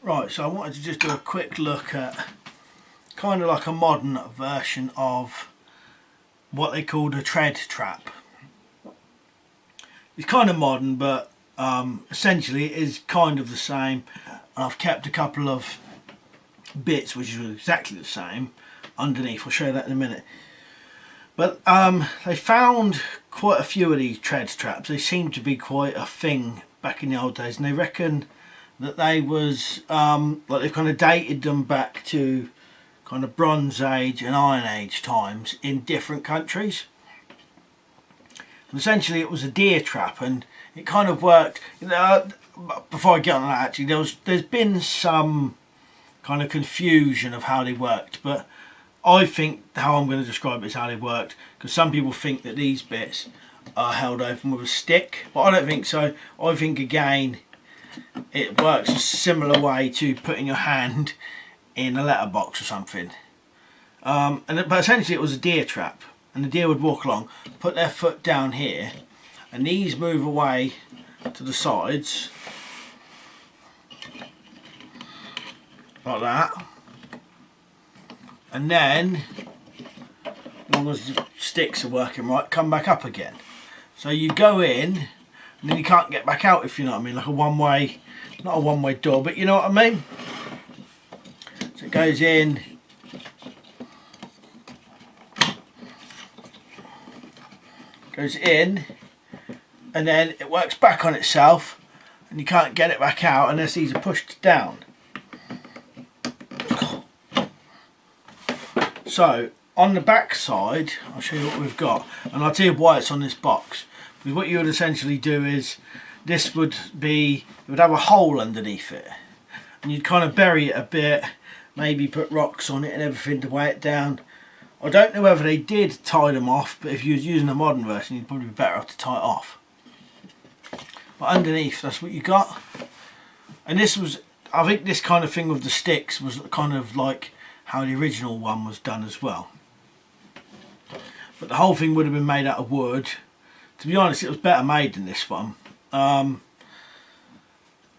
Right, so I wanted to just do a quick look at kind of like a modern version of what they call a tread trap. It's kind of modern, but essentially it is kind of the same. I've kept a couple of bits which are exactly the same underneath. I'll show you that in a minute. But they found quite a few of these tread traps. They seem to be quite a thing back in the old days, and they reckon that they was like they've kind of dated them back to kind of Bronze Age and Iron Age times in different countries. And essentially it was a deer trap, and it kind of worked. Before I get on that, actually, there's been some kind of confusion of how they worked, but I think how I'm going to describe it is how they worked, because some people think that these bits are held open with a stick, but I don't think so. I think again it works a similar way to putting your hand in a letterbox or something. But essentially it was a deer trap, and the deer would walk along, put their foot down here, and these move away to the sides like that, and then as long as the sticks are working right, come back up again. So you go in and then you can't get back out, if you know what I mean, like a one-way, not a one-way door, but you know what I mean. So it goes in, and then it works back on itself, and you can't get it back out unless these are pushed down. So on the back side, I'll show you what we've got, and I'll tell you why it's on this box. Because what you would essentially do is, this would be, it would have a hole underneath it, and you'd kind of bury it a bit, maybe put rocks on it and everything to weigh it down. I don't know whether they did tie them off, but if you was using a modern version, you'd probably be better off to tie it off. But underneath, that's what you got. And this was, I think this kind of thing with the sticks was kind of like how the original one was done as well. But the whole thing would have been made out of wood. To be honest, it was better made than this one. No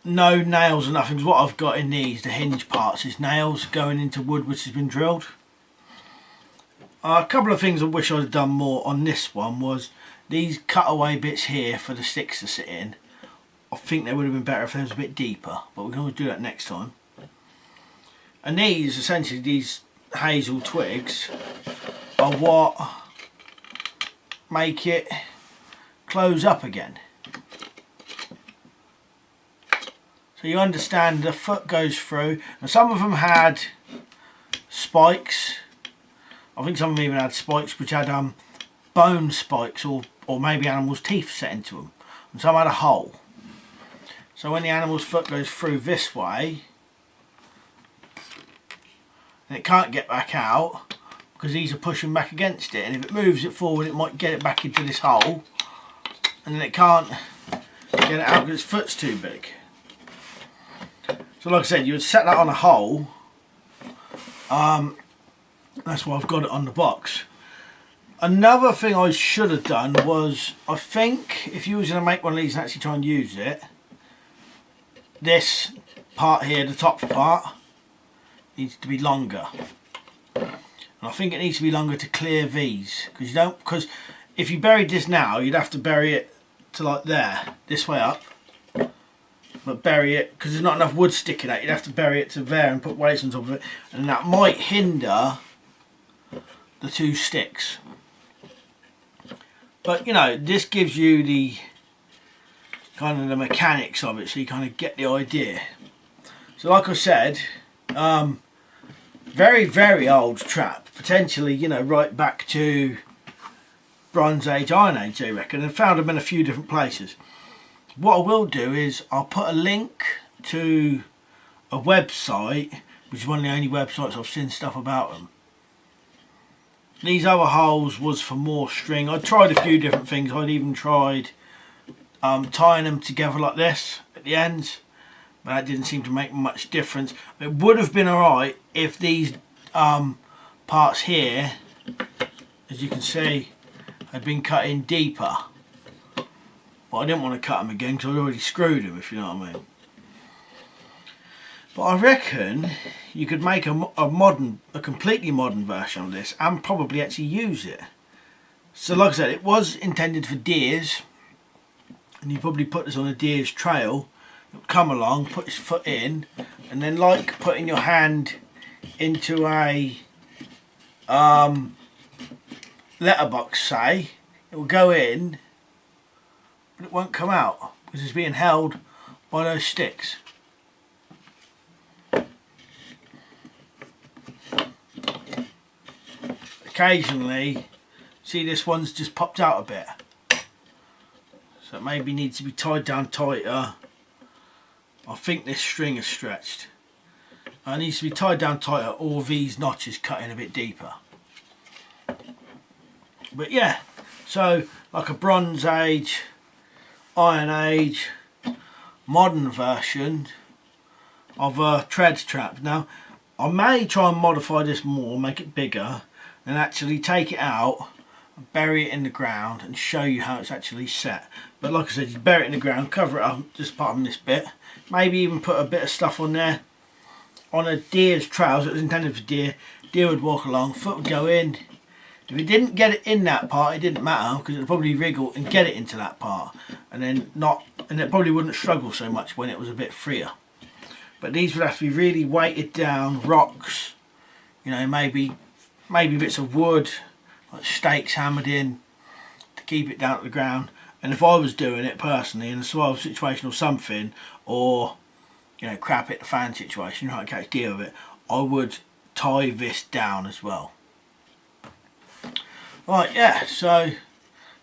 nails or nothing. What I've got in these, the hinge parts, is nails going into wood which has been drilled. A couple of things I wish I'd done more on this one was these cutaway bits here for the sticks to sit in. I think they would have been better if they was a bit deeper, but we can always do that next time. And these, essentially these hazel twigs, are what make it close up again. So you understand the foot goes through, and some of them had spikes. I think some of them even had spikes which had bone spikes, or maybe animals' teeth set into them, and some had a hole. So when the animal's foot goes through this way, and it can't get back out because these are pushing back against it, and if it moves it forward it might get it back into this hole, and then it can't get it out because its foot's too big. So like I said, you would set that on a hole. That's why I've got it on the box. Another thing I should have done was, I think if you was going to make one of these and actually try and use it, this part here, the top part, needs to be longer. And I think it needs to be longer to clear these, because if you buried this now, you'd have to bury it to like there, this way up, but bury it, because there's not enough wood sticking out, you'd have to bury it to there and put weights on top of it, and that might hinder the two sticks. But you know, this gives you the kind of the mechanics of it, so you kind of get the idea. So like I said, very, very old trap, potentially, you know, right back to Bronze Age, Iron Age, I reckon, and found them in a few different places. What I will do is I'll put a link to a website, which is one of the only websites I've seen stuff about them. These other holes was for more string. I tried a few different things. I'd even tried tying them together like this at the ends, but that didn't seem to make much difference. It would have been alright if these parts here, as you can see, had been cut in deeper. But I didn't want to cut them again because I'd already screwed them, if you know what I mean. But I reckon you could make a completely modern version of this and probably actually use it. So like I said, it was intended for deers, and you probably put this on a deer's trail. It would come along, put his foot in, and then like putting your hand into a letterbox, say, it will go in, but it won't come out because it's being held by those sticks. Occasionally, see, this one's just popped out a bit, so it maybe needs to be tied down tighter. I think this string is stretched. It needs to be tied down tighter, or these notches cut in a bit deeper. But yeah, so like a Bronze Age, Iron Age, modern version of a tread trap. Now, I may try and modify this more, make it bigger, and actually take it out, bury it in the ground and show you how it's actually set. But like I said, you bury it in the ground, cover it up, just apart from this bit. Maybe even put a bit of stuff on there. On a deer's trails, it was intended for deer. Deer would walk along, foot would go in. If it didn't get it in that part, it didn't matter, because it would probably wriggle and get it into that part, and then and it probably wouldn't struggle so much when it was a bit freer. But these would have to be really weighted down, rocks, you know, maybe bits of wood, like stakes hammered in to keep it down to the ground. And if I was doing it personally in a survival situation or something, or you know, crap hit the fan situation, trying to catch deer with it, I would tie this down as well. Right, yeah, so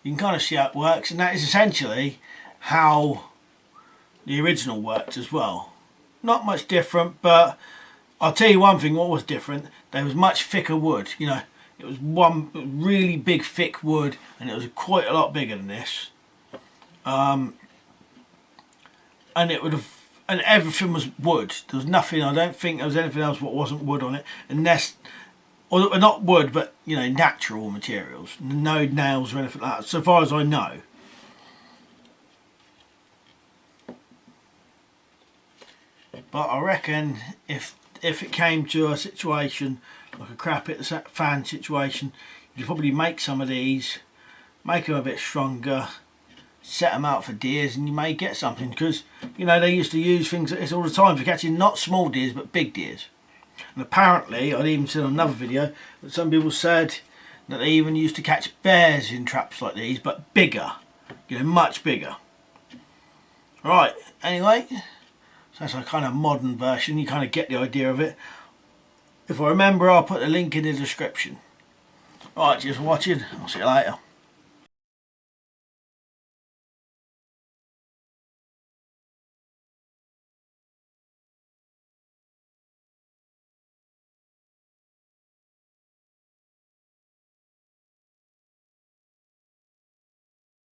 you can kind of see how it works, and that is essentially how the original worked as well. Not much different, but I'll tell you one thing, what was different, there was much thicker wood. You know, it was one really big thick wood, and it was quite a lot bigger than this. And it would have, and everything was wood. There was nothing, I don't think there was anything else what wasn't wood on it, unless, or not wood, but you know, natural materials, no nails or anything like that, so far as I know. But I reckon if it came to a situation like a crap hit the fan situation, you could probably make some of these, make them a bit stronger, set them out for deers, and you may get something, because you know, they used to use things like this all the time for catching not small deers but big deers. And apparently, I'd even seen on another video that some people said that they even used to catch bears in traps like these, but bigger, you know, much bigger. Right, anyway, so that's a kind of modern version, you kind of get the idea of it. If I remember, I'll put the link in the description. Right, cheers for watching, I'll see you later.